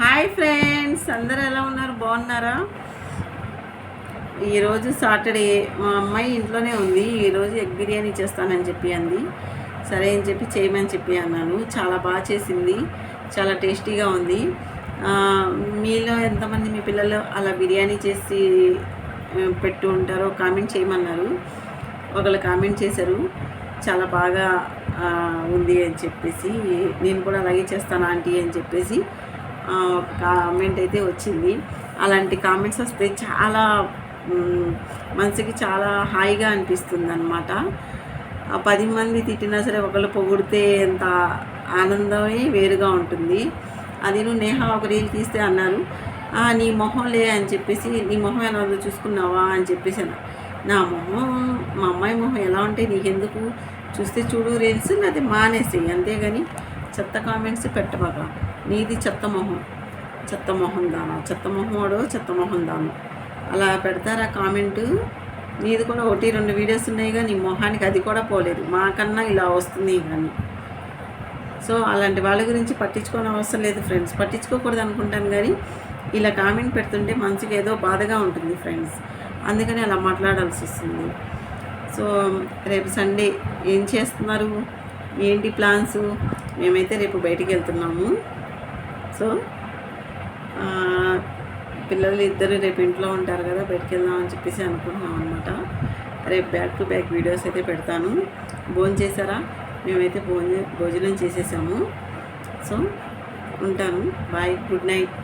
Hi friends, అందరు ఎలా ఉన్నారు? బాగున్నారా? ఈరోజు సాటర్డే, మా అమ్మాయి ఇంట్లోనే ఉంది. ఈరోజు ఎగ్ బిర్యానీ చేస్తానని చెప్పి అంది. సరే అని చెప్పి చేయమని చెప్పి అన్నాను. చాలా బాగా చేసింది, చాలా టేస్టీగా ఉంది. మీలో ఎంతమంది మీ పిల్లలు అలా బిర్యానీ చేసి పెట్టు ఉంటారో కామెంట్ చేయమన్నారు. ఒకళ్ళు కామెంట్ చేశారు, చాలా బాగా ఉంది అని చెప్పేసి. నేను కూడా అలాగే చేస్తాను ఆంటీ అని చెప్పేసి ఒక కామెంట్ అయితే వచ్చింది. అలాంటి కామెంట్స్ వస్తే చాలా మనసుకి చాలా హాయిగా అనిపిస్తుంది అన్నమాట. 10 మంది తిట్టినా సరే ఒకళ్ళు పొగిడితే ఎంత ఆనందమే వేరుగా ఉంటుంది. అది నేహ ఒక రీల్ తీస్తే అన్నారు, నీ మొహంలే అని చెప్పేసి, నీ మొహం ఎలా ఉందో చూసుకున్నావా అని చెప్పేసి అన్న. నా మొహం, మా అమ్మాయి మొహం ఎలా ఉంటే నీకెందుకు, చూస్తే చూడు రీల్స్, అది మానేసేయి, అంతేగాని చెత్త కామెంట్స్ పెట్టబాక. నీది చెత్త మొహం, చెత్త మొహం దాను, చెత్త మొహం వాడు, చెత్త మొహం దాను అలా పెడతారా కామెంటు? నీది కూడా 1-2 వీడియోస్ ఉన్నాయిగా, నీ మొహానికి అది కూడా పోలేదు, మాకన్నా ఇలా వస్తుంది కానీ. సో అలాంటి వాళ్ళ గురించి పట్టించుకోని అవసరం లేదు ఫ్రెండ్స్. పట్టించుకోకూడదు అనుకుంటాను, కానీ ఇలా కామెంట్ పెడుతుంటే మనసుకి ఏదో బాధగా ఉంటుంది ఫ్రెండ్స్. అందుకని అలా మాట్లాడాల్సి వస్తుంది. సో రేపు సండే ఏం చేస్తున్నారు, ఏంటి ప్లాన్స్? మేమైతే రేపు బయటికి వెళ్తున్నాము. సో పిల్లలు ఇద్దరు రేపు ఇంట్లో ఉంటారు కదా, బయటికి వెళ్దామని చెప్పేసి అనుకుంటున్నాం అనమాట. రేపు బ్యాక్ టు బ్యాక్ వీడియోస్ అయితే పెడతాను. భోజనం చేశారా? మేమైతే భోజనం చేసేసాము. సో ఉంటాను, బాయ్, గుడ్ నైట్.